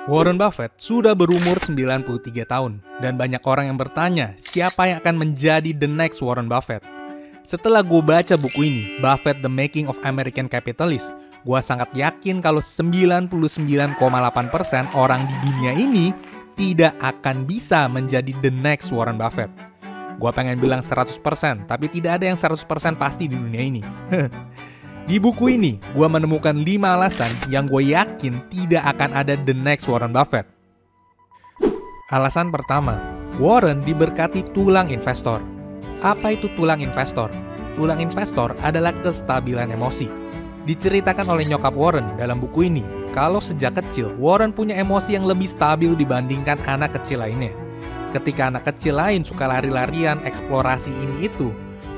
Warren Buffett sudah berumur 93 tahun dan banyak orang yang bertanya siapa yang akan menjadi the next Warren Buffett. Setelah gue baca buku ini, Buffett The Making of American Capitalist, gue sangat yakin kalau 99,8% orang di dunia ini tidak akan bisa menjadi the next Warren Buffett. Gue pengen bilang 100%, tapi tidak ada yang 100% pasti di dunia ini. Di buku ini, gue menemukan 5 alasan yang gue yakin tidak akan ada the next Warren Buffett. Alasan pertama, Warren diberkati tulang investor. Apa itu tulang investor? Tulang investor adalah kestabilan emosi. Diceritakan oleh nyokap Warren dalam buku ini, kalau sejak kecil, Warren punya emosi yang lebih stabil dibandingkan anak kecil lainnya. Ketika anak kecil lain suka lari-larian, eksplorasi ini itu,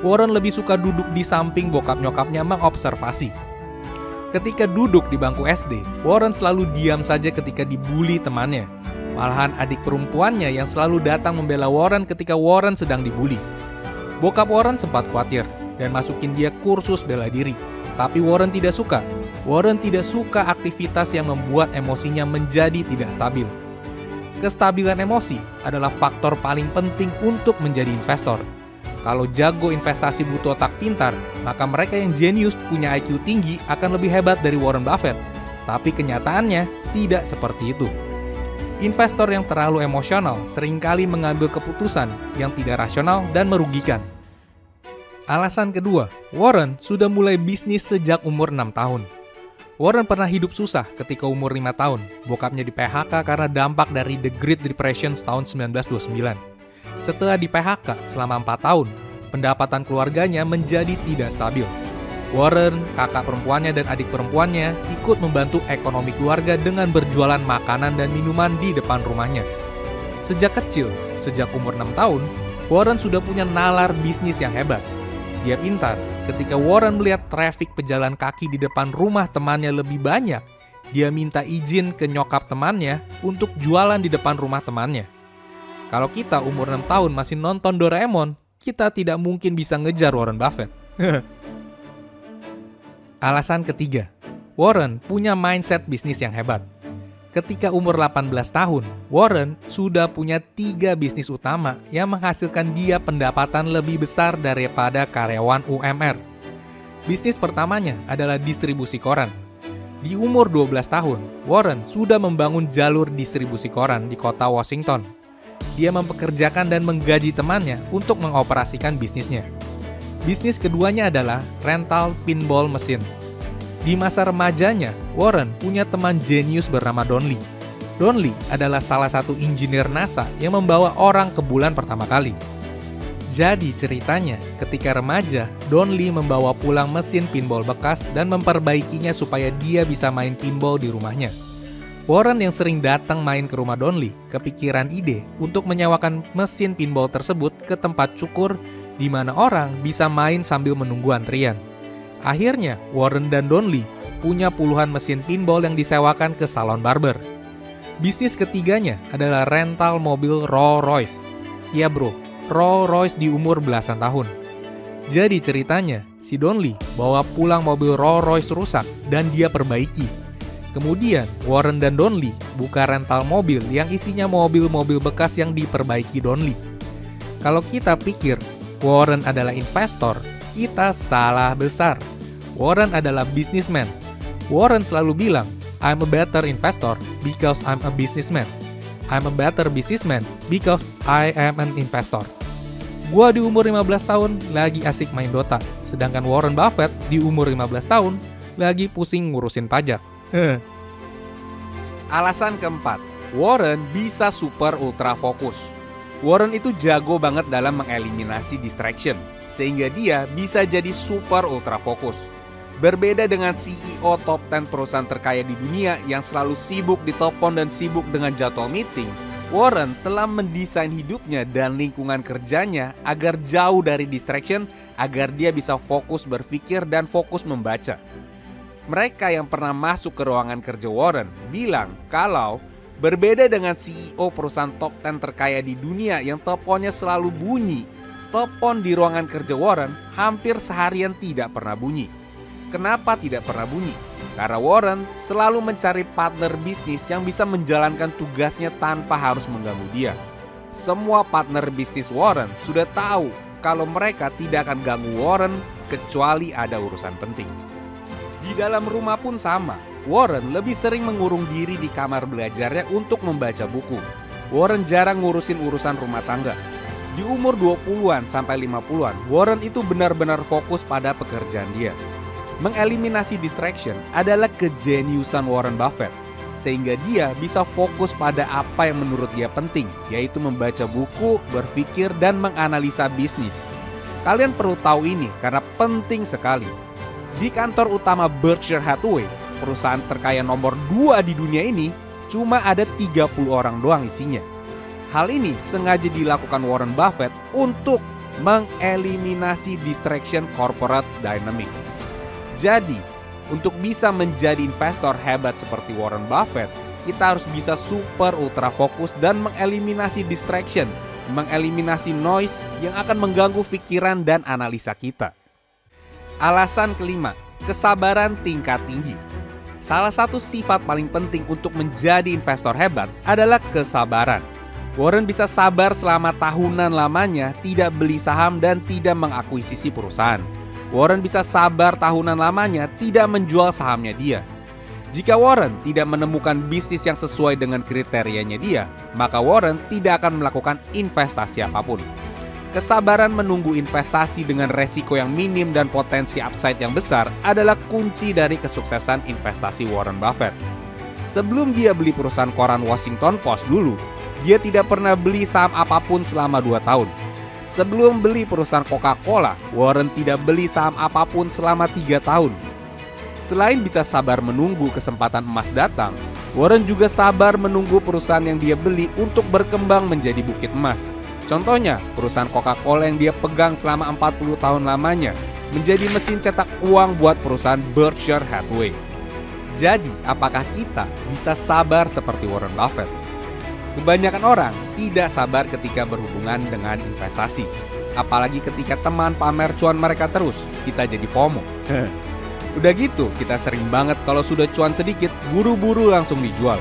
Warren lebih suka duduk di samping bokap nyokapnya mengobservasi. Ketika duduk di bangku SD, Warren selalu diam saja ketika dibully temannya. Malahan adik perempuannya yang selalu datang membela Warren ketika Warren sedang dibully. Bokap Warren sempat khawatir dan masukin dia kursus bela diri. Tapi Warren tidak suka. Warren tidak suka aktivitas yang membuat emosinya menjadi tidak stabil. Kestabilan emosi adalah faktor paling penting untuk menjadi investor. Kalau jago investasi butuh otak pintar, maka mereka yang jenius punya IQ tinggi akan lebih hebat dari Warren Buffett. Tapi kenyataannya tidak seperti itu. Investor yang terlalu emosional seringkali mengambil keputusan yang tidak rasional dan merugikan. Alasan kedua, Warren sudah mulai bisnis sejak umur 6 tahun. Warren pernah hidup susah ketika umur 5 tahun. Bokapnya di PHK karena dampak dari The Great Depression tahun 1929. Setelah di PHK selama 4 tahun, pendapatan keluarganya menjadi tidak stabil. Warren, kakak perempuannya dan adik perempuannya ikut membantu ekonomi keluarga dengan berjualan makanan dan minuman di depan rumahnya. Sejak kecil, sejak umur 6 tahun, Warren sudah punya nalar bisnis yang hebat. Dia pintar, ketika Warren melihat trafik pejalan kaki di depan rumah temannya lebih banyak, dia minta izin ke nyokap temannya untuk jualan di depan rumah temannya. Kalau kita umur 6 tahun masih nonton Doraemon, kita tidak mungkin bisa ngejar Warren Buffett. Alasan ketiga, Warren punya mindset bisnis yang hebat. Ketika umur 18 tahun, Warren sudah punya 3 bisnis utama yang menghasilkan dia pendapatan lebih besar daripada karyawan UMR. Bisnis pertamanya adalah distribusi koran. Di umur 12 tahun, Warren sudah membangun jalur distribusi koran di kota Washington. Dia mempekerjakan dan menggaji temannya untuk mengoperasikan bisnisnya. Bisnis keduanya adalah rental pinball mesin. Di masa remajanya, Warren punya teman jenius bernama Don Lee. Don Lee adalah salah satu insinyur NASA yang membawa orang ke bulan pertama kali. Jadi ceritanya, ketika remaja, Don Lee membawa pulang mesin pinball bekas dan memperbaikinya supaya dia bisa main pinball di rumahnya. Warren yang sering datang main ke rumah Don Lee kepikiran ide untuk menyewakan mesin pinball tersebut ke tempat cukur di mana orang bisa main sambil menunggu antrian. Akhirnya, Warren dan Don Lee punya puluhan mesin pinball yang disewakan ke salon barber. Bisnis ketiganya adalah rental mobil Rolls Royce. Ya bro, Rolls Royce di umur belasan tahun. Jadi ceritanya, si Don Lee bawa pulang mobil Rolls Royce rusak dan dia perbaiki. Kemudian, Warren dan Don Lee buka rental mobil yang isinya mobil-mobil bekas yang diperbaiki Don Lee. Kalau kita pikir Warren adalah investor, kita salah besar. Warren adalah businessman. Warren selalu bilang, I'm a better investor because I'm a businessman. I'm a better businessman because I am an investor. Gua di umur 15 tahun lagi asik main Dota, sedangkan Warren Buffett di umur 15 tahun lagi pusing ngurusin pajak. Alasan keempat, Warren bisa super ultra fokus. Warren itu jago banget dalam mengeliminasi distraction, sehingga dia bisa jadi super ultra fokus. Berbeda dengan CEO top 10 perusahaan terkaya di dunia yang selalu sibuk di telepon dan sibuk dengan jadwal meeting, Warren telah mendesain hidupnya dan lingkungan kerjanya agar jauh dari distraction, agar dia bisa fokus berpikir dan fokus membaca. Mereka yang pernah masuk ke ruangan kerja Warren bilang kalau berbeda dengan CEO perusahaan top 10 terkaya di dunia yang teleponnya selalu bunyi, telepon di ruangan kerja Warren hampir seharian tidak pernah bunyi. Kenapa tidak pernah bunyi? Karena Warren selalu mencari partner bisnis yang bisa menjalankan tugasnya tanpa harus mengganggu dia. Semua partner bisnis Warren sudah tahu kalau mereka tidak akan ganggu Warren kecuali ada urusan penting. Di dalam rumah pun sama, Warren lebih sering mengurung diri di kamar belajarnya untuk membaca buku. Warren jarang ngurusin urusan rumah tangga. Di umur 20-an sampai 50-an, Warren itu benar-benar fokus pada pekerjaan dia. Mengeliminasi distraction adalah kejeniusan Warren Buffett, sehingga dia bisa fokus pada apa yang menurut dia penting, yaitu membaca buku, berpikir, dan menganalisa bisnis. Kalian perlu tahu ini karena penting sekali. Di kantor utama Berkshire Hathaway, perusahaan terkaya nomor 2 di dunia ini, cuma ada 30 orang doang isinya. Hal ini sengaja dilakukan Warren Buffett untuk mengeliminasi distraction corporate dynamic. Jadi, untuk bisa menjadi investor hebat seperti Warren Buffett, kita harus bisa super ultra fokus dan mengeliminasi distraction, mengeliminasi noise yang akan mengganggu pikiran dan analisa kita. Alasan kelima, kesabaran tingkat tinggi. Salah satu sifat paling penting untuk menjadi investor hebat adalah kesabaran. Warren bisa sabar selama tahunan lamanya tidak beli saham dan tidak mengakuisisi perusahaan. Warren bisa sabar tahunan lamanya tidak menjual sahamnya dia. Jika Warren tidak menemukan bisnis yang sesuai dengan kriterianya dia, maka Warren tidak akan melakukan investasi apapun. Kesabaran menunggu investasi dengan resiko yang minim dan potensi upside yang besar adalah kunci dari kesuksesan investasi Warren Buffett. Sebelum dia beli perusahaan koran Washington Post dulu, dia tidak pernah beli saham apapun selama 2 tahun. Sebelum beli perusahaan Coca-Cola, Warren tidak beli saham apapun selama 3 tahun. Selain bisa sabar menunggu kesempatan emas datang, Warren juga sabar menunggu perusahaan yang dia beli untuk berkembang menjadi bukit emas. Contohnya, perusahaan Coca-Cola yang dia pegang selama 40 tahun lamanya menjadi mesin cetak uang buat perusahaan Berkshire Hathaway. Jadi, apakah kita bisa sabar seperti Warren Buffett? Kebanyakan orang tidak sabar ketika berhubungan dengan investasi. Apalagi ketika teman pamer cuan mereka terus, kita jadi FOMO. Udah gitu, kita sering banget kalau sudah cuan sedikit, buru-buru langsung dijual.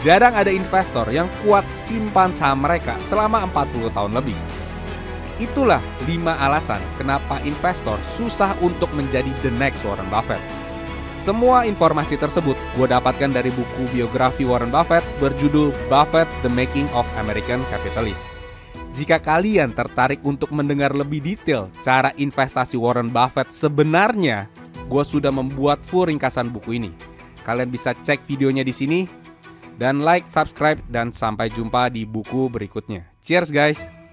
Jarang ada investor yang kuat simpan saham mereka selama 40 tahun lebih. Itulah 5 alasan kenapa investor susah untuk menjadi the next Warren Buffett. Semua informasi tersebut gue dapatkan dari buku biografi Warren Buffett berjudul Buffett, The Making of American Capitalist. Jika kalian tertarik untuk mendengar lebih detail cara investasi Warren Buffett sebenarnya, gue sudah membuat full ringkasan buku ini. Kalian bisa cek videonya di sini. Dan like, subscribe, dan sampai jumpa di buku berikutnya. Cheers guys!